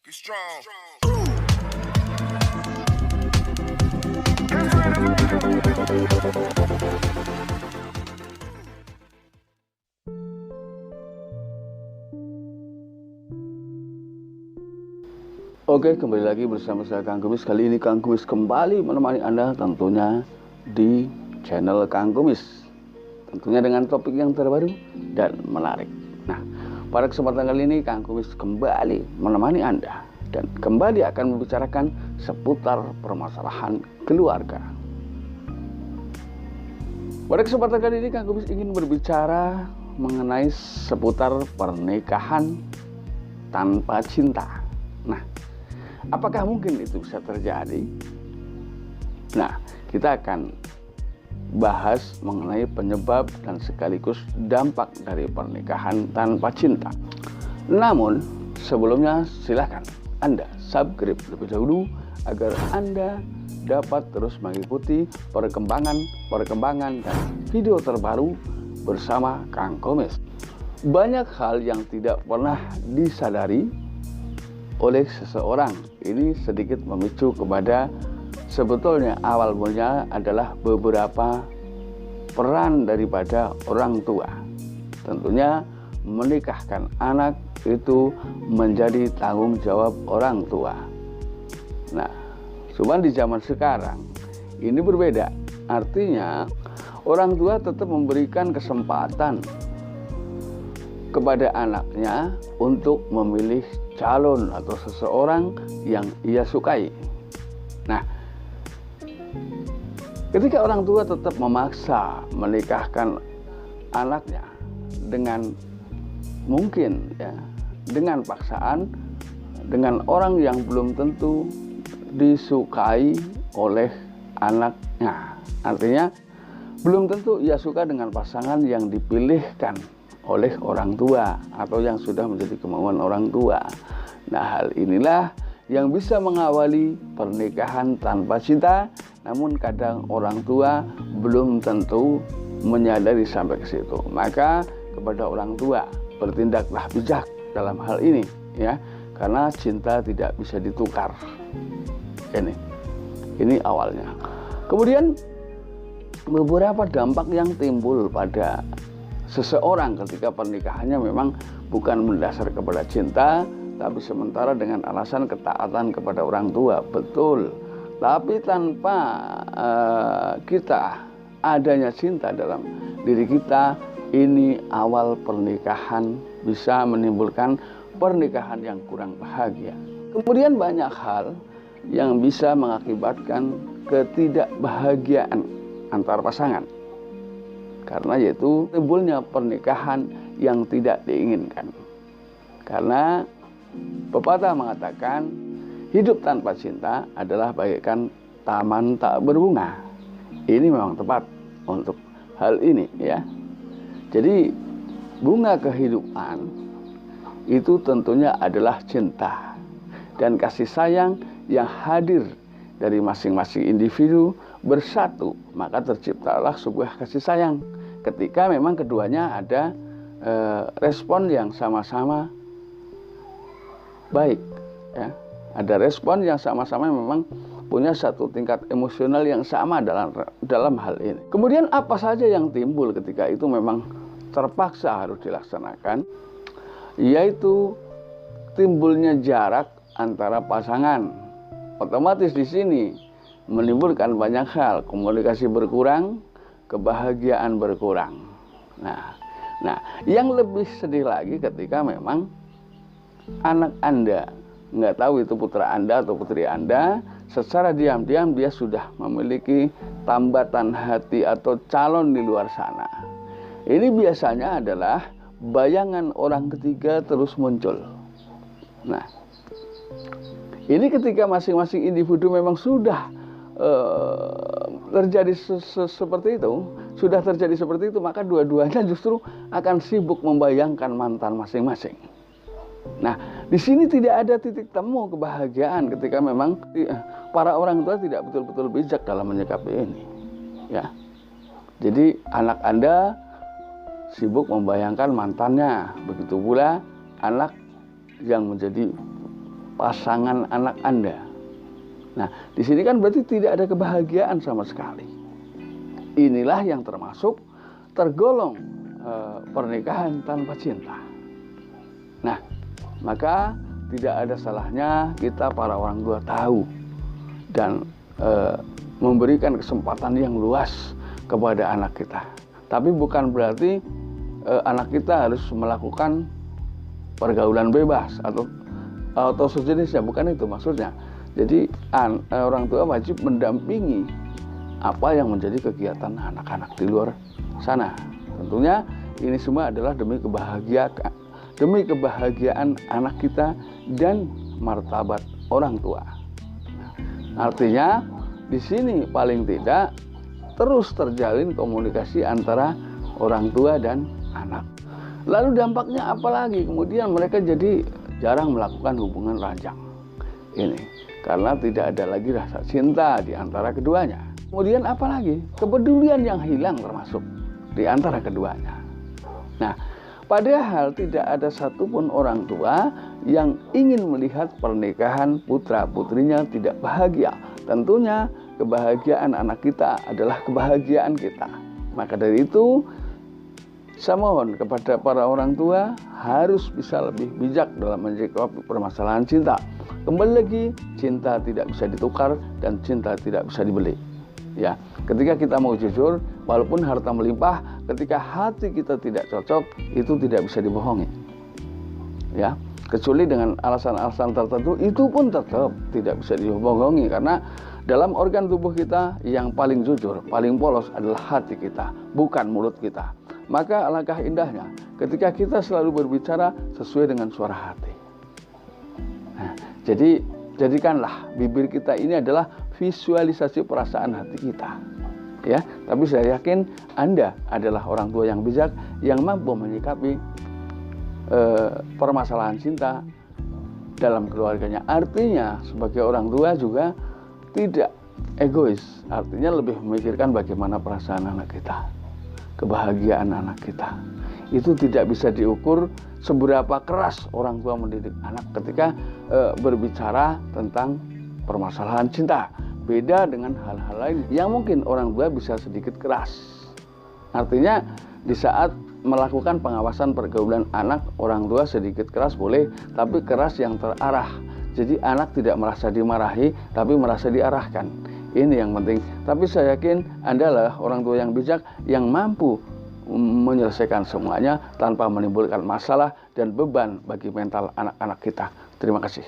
Be strong. Oke, kembali lagi bersama saya Kang Kumis. Kali ini Kang Kumis kembali menemani Anda tentunya di channel Kang Kumis. Tentunya dengan topik yang terbaru dan menarik. Nah, pada kesempatan kali ini Kang Kumis kembali menemani Anda dan kembali akan membicarakan seputar permasalahan keluarga. Pada kesempatan kali ini Kang Kumis ingin berbicara mengenai seputar pernikahan tanpa cinta. Nah, apakah mungkin itu bisa terjadi? Nah, kita akan bahas mengenai penyebab dan sekaligus dampak dari pernikahan tanpa cinta. Namun, sebelumnya silakan Anda subscribe lebih dahulu agar Anda dapat terus mengikuti perkembangan dan video terbaru bersama Kang Kumis. Banyak hal yang tidak pernah disadari oleh seseorang. Ini sedikit memicu kepada sebetulnya awal mulanya adalah beberapa peran daripada orang tua. Tentunya menikahkan anak itu menjadi tanggung jawab orang tua. Nah, cuman di zaman sekarang ini berbeda. Artinya orang tua tetap memberikan kesempatan kepada anaknya untuk memilih calon atau seseorang yang ia sukai. Nah, ketika orang tua tetap memaksa menikahkan anaknya dengan mungkin ya, dengan paksaan, dengan orang yang belum tentu disukai oleh anaknya. Artinya belum tentu ia suka dengan pasangan yang dipilihkan oleh orang tua atau yang sudah menjadi kemauan orang tua. Nah, hal inilah yang bisa mengawali pernikahan tanpa cinta, namun kadang orang tua belum tentu menyadari sampai ke situ. Maka kepada orang tua, bertindaklah bijak dalam hal ini ya, karena cinta tidak bisa ditukar. Ini awalnya. Kemudian beberapa dampak yang timbul pada seseorang ketika pernikahannya memang bukan mendasar kepada cinta, tapi sementara dengan alasan ketaatan kepada orang tua. Betul, tapi tanpa kita adanya cinta dalam diri kita, ini awal pernikahan bisa menimbulkan pernikahan yang kurang bahagia. Kemudian banyak hal yang bisa mengakibatkan ketidakbahagiaan antar pasangan, karena yaitu timbulnya pernikahan yang tidak diinginkan. Karena pepatah mengatakan hidup tanpa cinta adalah bagaikan taman tak berbunga. Ini memang tepat untuk hal ini ya. Jadi bunga kehidupan itu tentunya adalah cinta dan kasih sayang yang hadir dari masing-masing individu bersatu, maka terciptalah sebuah kasih sayang. Ketika memang keduanya ada respon yang sama-sama baik ya. Ada respon yang sama-sama memang punya satu tingkat emosional yang sama dalam hal ini. Kemudian apa saja yang timbul ketika itu memang terpaksa harus dilaksanakan, yaitu timbulnya jarak antara pasangan. Otomatis di sini menimbulkan banyak hal, komunikasi berkurang, kebahagiaan berkurang. Nah, yang lebih sedih lagi ketika memang anak Anda, nggak tahu itu putra Anda atau putri Anda, secara diam-diam dia sudah memiliki tambatan hati atau calon di luar sana. Ini biasanya adalah bayangan orang ketiga terus muncul. Nah, ini ketika masing-masing individu memang sudah terjadi seperti itu, maka dua-duanya justru akan sibuk membayangkan mantan masing-masing. Nah, di sini tidak ada titik temu kebahagiaan ketika memang para orang tua tidak betul-betul bijak dalam menyikapi ini. Ya, jadi anak Anda sibuk membayangkan mantannya, begitu pula anak yang menjadi pasangan anak Anda. Nah, di sini kan berarti tidak ada kebahagiaan sama sekali. Inilah yang termasuk tergolong pernikahan tanpa cinta. Nah, maka tidak ada salahnya kita para orang tua tahu dan memberikan kesempatan yang luas kepada anak kita. Tapi bukan berarti anak kita harus melakukan pergaulan bebas atau sejenisnya, bukan itu maksudnya. Jadi orang tua wajib mendampingi apa yang menjadi kegiatan anak-anak di luar sana. Tentunya ini semua adalah demi kebahagiaan anak kita dan martabat orang tua. Artinya di sini paling tidak terus terjalin komunikasi antara orang tua dan anak. Lalu dampaknya apa lagi? Kemudian mereka jadi jarang melakukan hubungan ranjang. Ini karena tidak ada lagi rasa cinta di antara keduanya. Kemudian apa lagi? Kepedulian yang hilang termasuk di antara keduanya. Nah, padahal tidak ada satupun orang tua yang ingin melihat pernikahan putra-putrinya tidak bahagia. Tentunya kebahagiaan anak kita adalah kebahagiaan kita. Maka dari itu, saya mohon kepada para orang tua harus bisa lebih bijak dalam menyikapi permasalahan cinta. Kembali lagi, cinta tidak bisa ditukar dan cinta tidak bisa dibeli. Ya, ketika kita mau jujur, walaupun harta melimpah, ketika hati kita tidak cocok, itu tidak bisa dibohongi. Ya, kecuali dengan alasan-alasan tertentu, itu pun tetap tidak bisa dibohongi karena dalam organ tubuh kita yang paling jujur, paling polos adalah hati kita, bukan mulut kita. Maka alangkah indahnya ketika kita selalu berbicara sesuai dengan suara hati. Nah, jadi jadikanlah bibir kita ini adalah visualisasi perasaan hati kita. Ya, tapi saya yakin Anda adalah orang tua yang bijak yang mampu menyikapi permasalahan cinta dalam keluarganya. Artinya sebagai orang tua juga tidak egois, artinya lebih memikirkan bagaimana perasaan anak kita, kebahagiaan anak kita. Itu tidak bisa diukur seberapa keras orang tua mendidik anak ketika berbicara tentang permasalahan cinta. Beda dengan hal-hal lain yang mungkin orang tua bisa sedikit keras. Artinya di saat melakukan pengawasan pergaulan anak, orang tua sedikit keras boleh, tapi keras yang terarah. Jadi anak tidak merasa dimarahi, tapi merasa diarahkan. Ini yang penting. Tapi saya yakin Anda adalah orang tua yang bijak, yang mampu menyelesaikan semuanya tanpa menimbulkan masalah dan beban bagi mental anak-anak kita. Terima kasih.